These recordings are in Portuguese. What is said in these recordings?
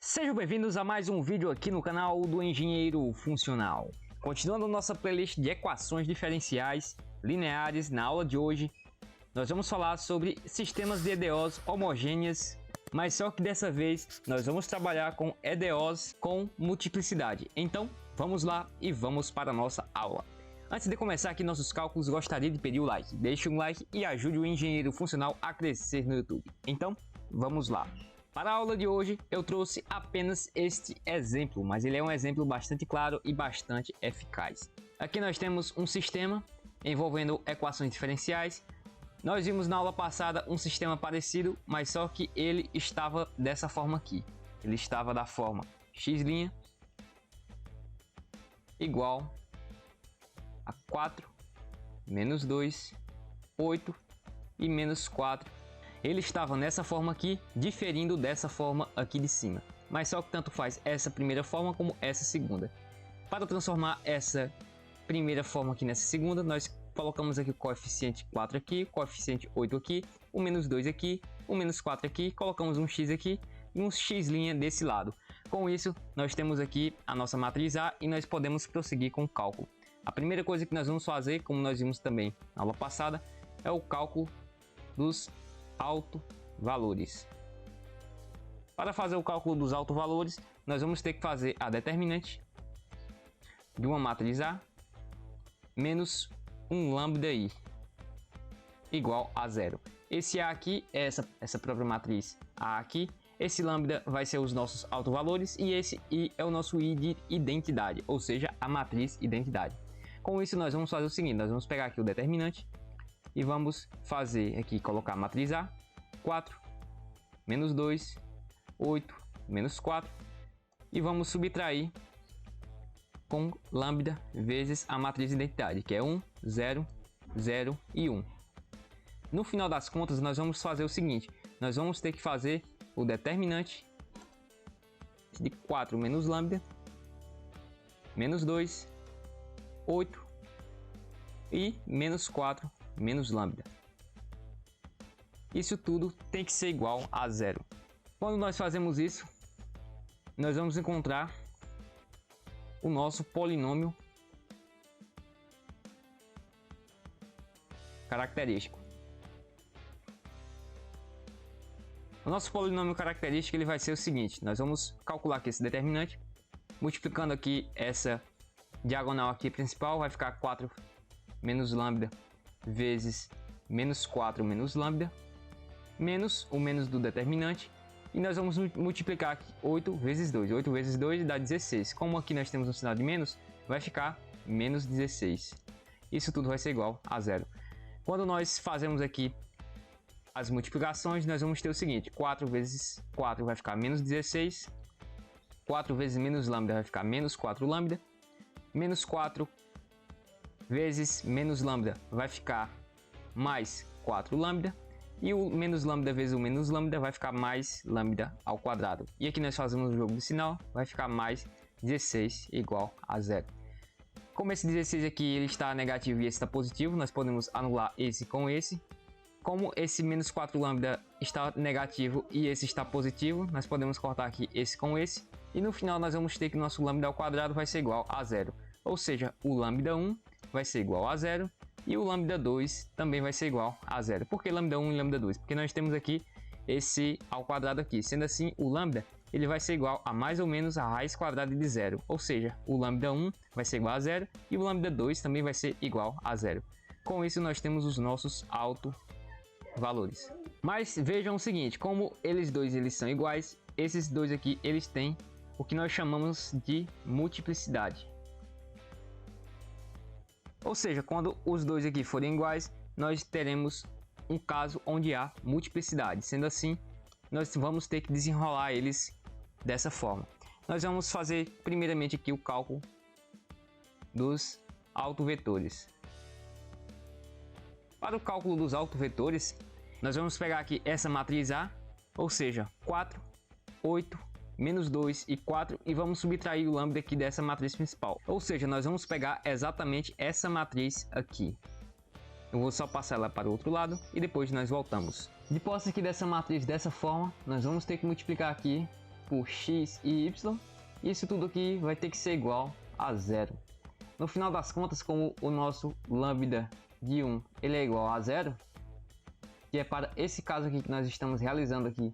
Sejam bem-vindos a mais um vídeo aqui no canal do Engenheiro Funcional. Continuando nossa playlist de equações diferenciais lineares, na aula de hoje nós vamos falar sobre sistemas de EDOs homogêneas, mas só que dessa vez nós vamos trabalhar com EDOs com multiplicidade. Então vamos lá e vamos para a nossa aula. Antes de começar aqui nossos cálculos, gostaria de pedir o like. Deixe um like e ajude o Engenheiro Funcional a crescer no YouTube. Então vamos lá. Para a aula de hoje eu trouxe apenas este exemplo, mas ele é um exemplo bastante claro e bastante eficaz. Aqui nós temos um sistema envolvendo equações diferenciais. Nós vimos na aula passada um sistema parecido, mas só que ele estava dessa forma aqui. Ele estava da forma x' igual a 4 menos 2, 8 e menos 4. Ele estava nessa forma aqui, diferindo dessa forma aqui de cima. Mas só que tanto faz essa primeira forma como essa segunda. Para transformar essa primeira forma aqui nessa segunda, nós colocamos aqui o coeficiente 4 aqui, o coeficiente 8 aqui, o menos 2 aqui, o menos 4 aqui, colocamos um x aqui e um x' desse lado. Com isso, nós temos aqui a nossa matriz A e nós podemos prosseguir com o cálculo. A primeira coisa que nós vamos fazer, como nós vimos também na aula passada, é o cálculo dos autovalores. Para fazer o cálculo dos autovalores, nós vamos ter que fazer a determinante de uma matriz A menos um lambda I igual a zero. Esse A aqui é essa própria matriz A aqui. Esse lambda vai ser os nossos autovalores e esse I é o nosso I de identidade, ou seja, a matriz identidade. Com isso nós vamos fazer o seguinte, nós vamos pegar aqui o determinante e vamos fazer aqui, colocar a matriz A, 4, menos 2, 8, menos 4. E vamos subtrair com lambda vezes a matriz identidade, que é 1, 0, 0 e 1. No final das contas, nós vamos fazer o seguinte, nós vamos ter que fazer o determinante de 4 menos lambda, menos 2, 8 e menos 4 menos lambda. Isso tudo tem que ser igual a zero. Quando nós fazemos isso, nós vamos encontrar o nosso polinômio característico. O nosso polinômio característico ele vai ser o seguinte, nós vamos calcular aqui esse determinante, multiplicando aqui essa diagonal aqui principal, vai ficar 4 menos lambda vezes menos 4 menos lambda, menos o menos do determinante, e nós vamos multiplicar aqui 8 vezes 2. 8 vezes 2 dá 16. Como aqui nós temos um sinal de menos, vai ficar menos 16. Isso tudo vai ser igual a zero. Quando nós fazemos aqui as multiplicações, nós vamos ter o seguinte, 4 vezes 4 vai ficar menos 16, 4 vezes menos lambda vai ficar menos 4 lambda, menos 4 vezes menos lambda vai ficar mais 4 lambda, e o menos lambda vezes o menos lambda vai ficar mais lambda ao quadrado. E aqui nós fazemos o jogo de sinal, vai ficar mais 16 igual a zero. Como esse 16 aqui ele está negativo e esse está positivo, nós podemos anular esse com esse. Como esse menos 4 lambda está negativo e esse está positivo, nós podemos cortar aqui esse com esse. E no final nós vamos ter que nosso lambda ao quadrado vai ser igual a zero. Ou seja, o lambda 1 vai ser igual a zero e o lambda 2 também vai ser igual a zero. Por que lambda 1 e lambda 2? Porque nós temos aqui esse ao quadrado aqui. Sendo assim, o lambda ele vai ser igual a mais ou menos a raiz quadrada de zero. Ou seja, o lambda 1 vai ser igual a zero e o lambda 2 também vai ser igual a zero. Com isso nós temos os nossos autovalores. Mas vejam o seguinte, como eles são iguais, esses dois aqui eles têm o que nós chamamos de multiplicidade. Ou seja, quando os dois aqui forem iguais, nós teremos um caso onde há multiplicidade. Sendo assim, nós vamos ter que desenrolar eles dessa forma. Nós vamos fazer primeiramente aqui o cálculo dos autovetores. Para o cálculo dos autovetores, nós vamos pegar aqui essa matriz A, ou seja, 4, 8, menos 2 e 4, e vamos subtrair o lambda aqui dessa matriz principal. Ou seja, nós vamos pegar exatamente essa matriz aqui. Eu vou só passar ela para o outro lado e depois nós voltamos. De posse aqui dessa matriz dessa forma, nós vamos ter que multiplicar aqui por x e y. Isso tudo aqui vai ter que ser igual a 0. No final das contas, como o nosso lambda de 1 ele é igual a 0, que é para esse caso aqui que nós estamos realizando aqui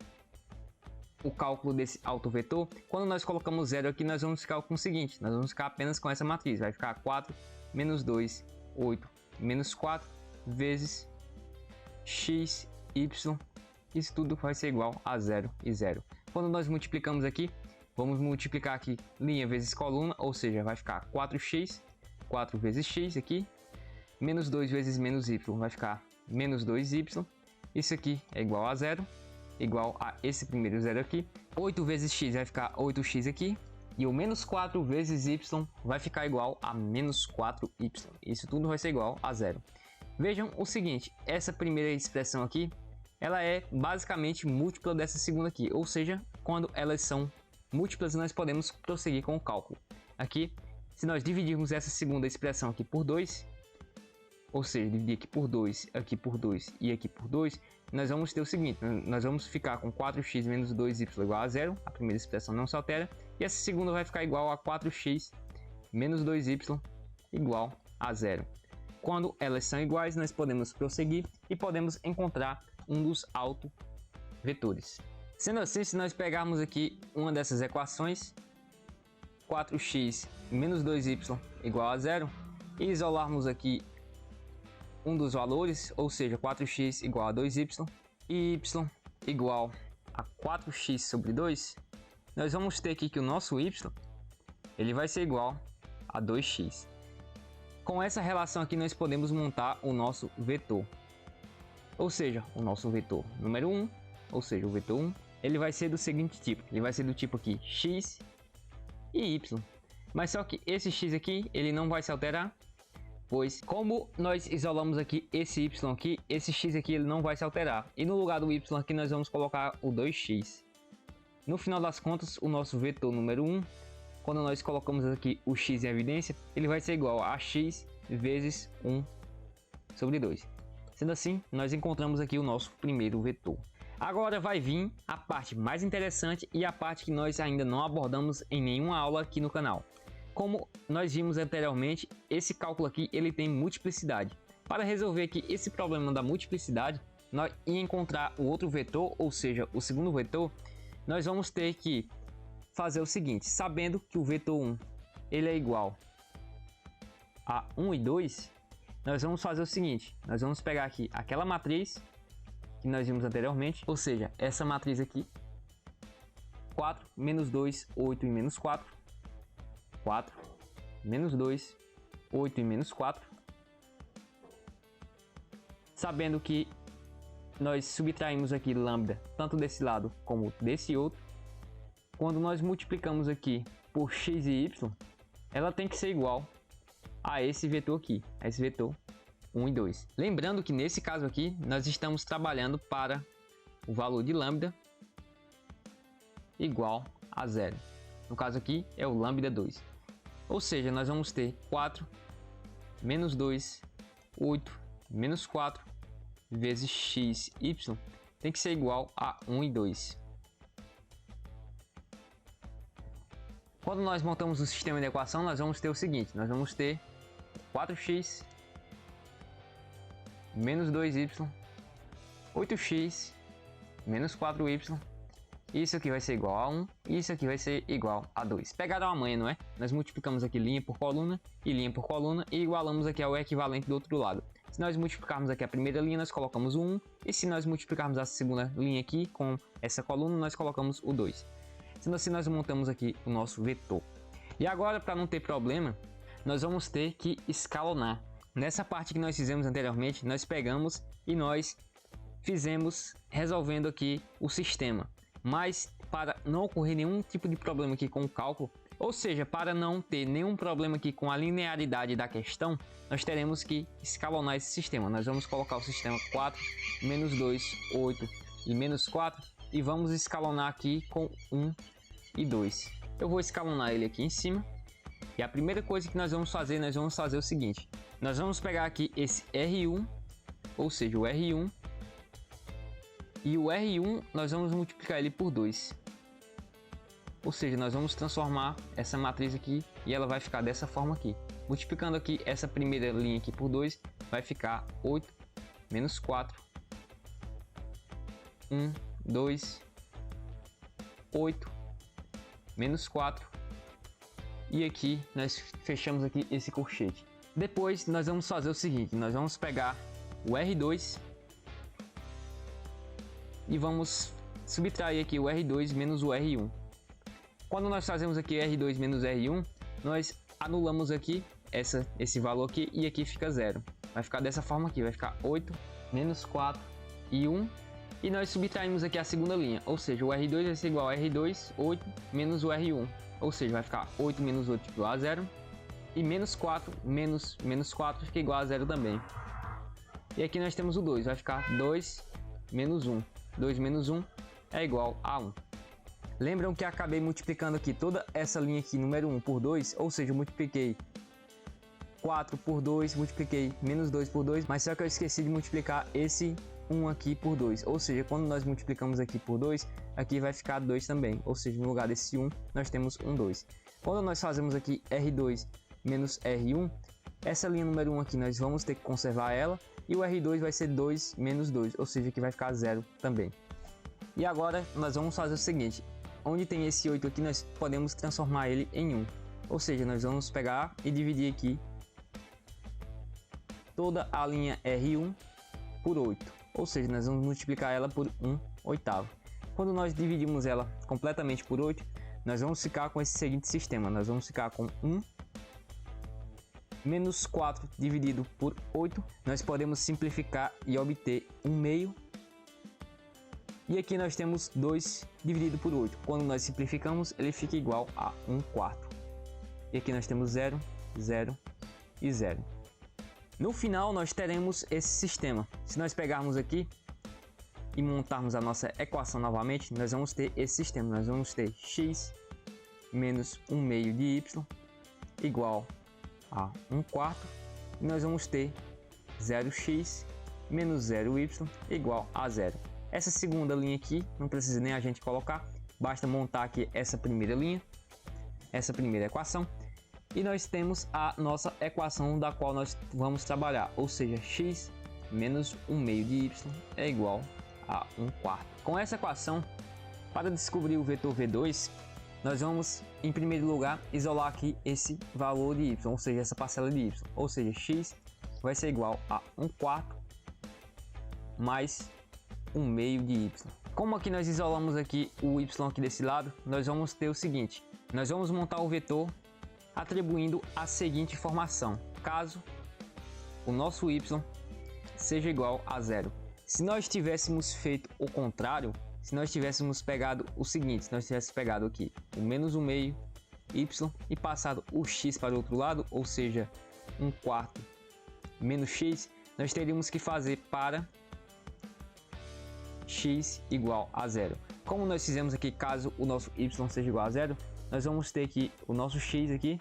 o cálculo desse autovetor, quando nós colocamos 0 aqui, nós vamos ficar com o seguinte, nós vamos ficar apenas com essa matriz, vai ficar 4 menos 2, 8, menos 4, vezes x, y, isso tudo vai ser igual a 0 e 0. Quando nós multiplicamos aqui, vamos multiplicar aqui linha vezes coluna, ou seja, vai ficar 4x, 4 vezes x aqui, menos 2 vezes menos y, vai ficar menos 2y, isso aqui é igual a 0, igual a esse primeiro 0 aqui, 8 vezes x vai ficar 8x aqui, e o menos 4 vezes y vai ficar igual a menos 4y, isso tudo vai ser igual a 0. Vejam o seguinte, essa primeira expressão aqui, ela é basicamente múltipla dessa segunda aqui, ou seja, quando elas são múltiplas nós podemos prosseguir com o cálculo. Aqui, se nós dividirmos essa segunda expressão aqui por 2, ou seja, dividir aqui por 2 e aqui por 2, nós vamos ter o seguinte, nós vamos ficar com 4x menos 2y igual a 0, a primeira expressão não se altera, e essa segunda vai ficar igual a 4x menos 2y igual a 0. Quando elas são iguais, nós podemos prosseguir e podemos encontrar um dos autovetores. Sendo assim, se nós pegarmos aqui uma dessas equações, 4x menos 2y igual a 0, e isolarmos aqui um dos valores, ou seja, 4x igual a 2y e y igual a 4x sobre 2, nós vamos ter aqui que o nosso y ele vai ser igual a 2x. Com essa relação aqui nós podemos montar o nosso vetor, ou seja, o nosso vetor número 1, ou seja, o vetor 1, ele vai ser do seguinte tipo, ele vai ser do tipo aqui x e y, mas só que esse x aqui ele não vai se alterar, pois como nós isolamos aqui esse y aqui, esse x aqui ele não vai se alterar, e no lugar do y aqui nós vamos colocar o 2x. No final das contas, o nosso vetor número 1, quando nós colocamos aqui o x em evidência, ele vai ser igual a x vezes 1 sobre 2. Sendo assim, nós encontramos aqui o nosso primeiro vetor. Agora vai vir a parte mais interessante e a parte que nós ainda não abordamos em nenhuma aula aqui no canal. Como nós vimos anteriormente, esse cálculo aqui ele tem multiplicidade. Para resolver aqui esse problema da multiplicidade e encontrar o outro vetor, ou seja, o segundo vetor, nós vamos ter que fazer o seguinte, sabendo que o vetor 1 ele é igual a 1 e 2, nós vamos fazer o seguinte, nós vamos pegar aqui aquela matriz que nós vimos anteriormente, ou seja, essa matriz aqui, 4, menos 2, 8 e menos 4, 4, menos 2, 8 e menos 4, sabendo que nós subtraímos aqui lambda tanto desse lado como desse outro, quando nós multiplicamos aqui por x e y, ela tem que ser igual a esse vetor aqui, a esse vetor 1 e 2. Lembrando que nesse caso aqui, nós estamos trabalhando para o valor de lambda igual a 0. No caso aqui é o lambda 2. Ou seja, nós vamos ter 4 menos 2, 8 menos 4 vezes x, y, tem que ser igual a 1 e 2. Quando nós montamos o sistema de equação, nós vamos ter o seguinte, nós vamos ter 4x menos 2y, 8x menos 4y, isso aqui vai ser igual a 1, e isso aqui vai ser igual a 2. Pegaram a manha, não é? Nós multiplicamos aqui linha por coluna e igualamos aqui ao equivalente do outro lado. Se nós multiplicarmos aqui a primeira linha, nós colocamos o 1, e se nós multiplicarmos a segunda linha aqui com essa coluna, nós colocamos o 2. Sendo assim, nós montamos aqui o nosso vetor. E agora, para não ter problema, nós vamos ter que escalonar. Nessa parte que nós fizemos anteriormente, nós pegamos e nós fizemos resolvendo aqui o sistema. Mas para não ocorrer nenhum tipo de problema aqui com o cálculo, ou seja, para não ter nenhum problema aqui com a linearidade da questão, nós teremos que escalonar esse sistema. Nós vamos colocar o sistema 4, menos 2, 8 e menos 4 e vamos escalonar aqui com 1 e 2. Eu vou escalonar ele aqui em cima. E a primeira coisa que nós vamos fazer o seguinte. Nós vamos pegar aqui esse R1, ou seja, o R1. E o R1 nós vamos multiplicar ele por 2. Ou seja, nós vamos transformar essa matriz aqui e ela vai ficar dessa forma aqui. Multiplicando aqui essa primeira linha aqui por 2, vai ficar 8 menos 4. 1, 2, 8 menos 4. E aqui nós fechamos aqui esse colchete. Depois nós vamos fazer o seguinte, nós vamos pegar o R2 e vamos subtrair aqui o R2 menos o R1. Quando nós fazemos aqui R2 menos R1, nós anulamos aqui esse valor aqui e aqui fica 0. Vai ficar dessa forma aqui, vai ficar 8 menos 4 e 1. E nós subtraímos aqui a segunda linha, ou seja, o R2 vai ser igual a R2, 8 menos o R1. Ou seja, vai ficar 8 menos 8 igual a 0. E menos 4 menos 4 fica igual a 0 também. E aqui nós temos o 2, vai ficar 2 menos 1. 2 menos 1 é igual a 1. Lembram que acabei multiplicando aqui toda essa linha aqui, número 1 por 2, ou seja, eu multipliquei 4 por 2, multipliquei menos 2 por 2, mas só que eu esqueci de multiplicar esse 1 aqui por 2, ou seja, quando nós multiplicamos aqui por 2, aqui vai ficar 2 também, ou seja, no lugar desse 1, nós temos um 2. Quando nós fazemos aqui R2 menos R1, essa linha número 1 aqui nós vamos ter que conservar ela, e o R2 vai ser 2 menos 2, ou seja, que vai ficar 0 também. E agora nós vamos fazer o seguinte, onde tem esse 8 aqui, nós podemos transformar ele em 1. Ou seja, nós vamos pegar e dividir aqui toda a linha R1 por 8. Ou seja, nós vamos multiplicar ela por 1/8. Quando nós dividimos ela completamente por 8, nós vamos ficar com esse seguinte sistema. Nós vamos ficar com 1 menos 4 dividido por 8. Nós podemos simplificar e obter 1/2. E aqui nós temos 2 dividido por 8. Quando nós simplificamos, ele fica igual a 1/4. E aqui nós temos 0, 0 e 0. No final, nós teremos esse sistema. Se nós pegarmos aqui e montarmos a nossa equação novamente, nós vamos ter esse sistema. Nós vamos ter x menos 1/2 de y igual a 1/4. E nós vamos ter 0x menos 0y igual a 0. Essa segunda linha aqui, não precisa nem a gente colocar, basta montar aqui essa primeira linha, essa primeira equação, e nós temos a nossa equação da qual nós vamos trabalhar, ou seja, x menos 1/2 de y é igual a 1/4. Com essa equação, para descobrir o vetor v2, nós vamos, em primeiro lugar, isolar aqui esse valor de y, ou seja, essa parcela de y, ou seja, x vai ser igual a 1/4 mais 1/2 de y. Como aqui nós isolamos aqui o y aqui desse lado, nós vamos ter o seguinte, nós vamos montar o vetor atribuindo a seguinte informação, caso o nosso y seja igual a 0. Se nós tivéssemos feito o contrário, se nós tivéssemos pegado o seguinte, se nós tivéssemos pegado aqui o menos 1/2 y e passado o x para o outro lado, ou seja, 1/4 menos x, nós teríamos que fazer para x igual a 0. Como nós fizemos aqui, caso o nosso y seja igual a 0, nós vamos ter que o nosso x aqui,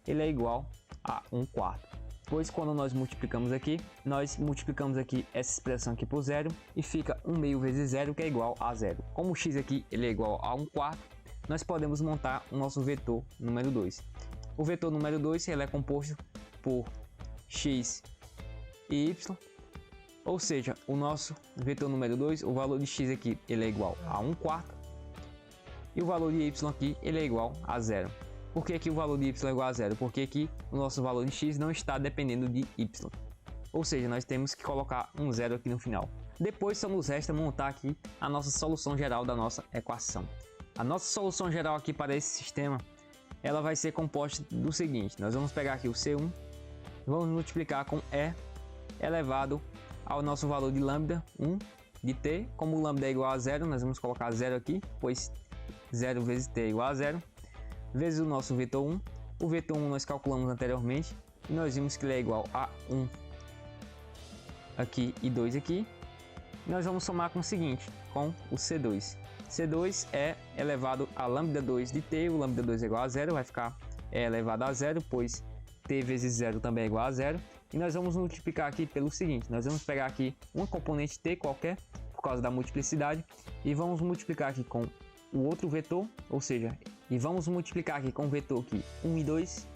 ele é igual a 1/4. Pois quando nós multiplicamos aqui, nós multiplicamos aqui essa expressão aqui por 0 e fica 1/2 vezes 0, que é igual a 0. Como o x aqui ele é igual a 1/4, nós podemos montar o nosso vetor número 2. O vetor número 2 ele é composto por x e y. Ou seja, o nosso vetor número 2, o valor de x aqui ele é igual a 1/4 e o valor de y aqui ele é igual a 0. Por que aqui o valor de y é igual a 0? Porque aqui o nosso valor de x não está dependendo de y. Ou seja, nós temos que colocar um 0 aqui no final. Depois só nos resta montar aqui a nossa solução geral da nossa equação. A nossa solução geral aqui para esse sistema, ela vai ser composta do seguinte, nós vamos pegar aqui o C1, vamos multiplicar com E elevado ao nosso valor de lambda 1 de t. Como o lambda é igual a 0, nós vamos colocar 0 aqui, pois 0 vezes t é igual a 0, vezes o nosso vetor 1. O vetor 1 nós calculamos anteriormente, e nós vimos que ele é igual a 1 aqui e 2 aqui. Nós vamos somar com o seguinte, com o C2. C2 é elevado a lambda 2 de t, o lambda 2 é igual a 0, vai ficar elevado a 0, pois t vezes 0 também é igual a 0. E nós vamos multiplicar aqui pelo seguinte, nós vamos pegar aqui uma componente t qualquer, por causa da multiplicidade, e vamos multiplicar aqui com o outro vetor, ou seja, E vamos multiplicar aqui com o vetor aqui 1 e 2.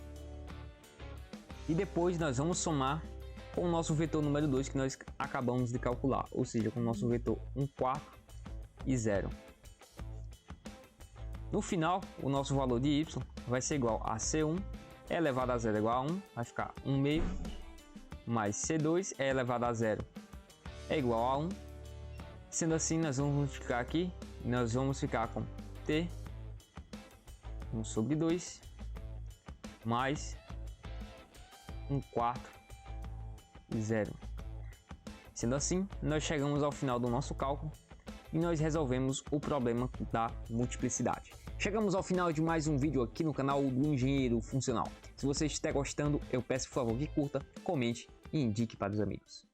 E depois nós vamos somar com o nosso vetor número 2 que nós acabamos de calcular, ou seja, com o nosso vetor 1 quarto e 0. No final, o nosso valor de y vai ser igual a C1 é elevado a 0 igual a 1, vai ficar 1 meio, mais C2 é elevado a 0 é igual a 1. Sendo assim, nós vamos multiplicar aqui, nós vamos ficar com t 1 sobre 2 mais 1 quarto e 0. Sendo assim, nós chegamos ao final do nosso cálculo e nós resolvemos o problema da multiplicidade. Chegamos ao final de mais um vídeo aqui no canal do Engenheiro Funcional. Se você estiver gostando, eu peço por favor que curta, comente e indique para os amigos.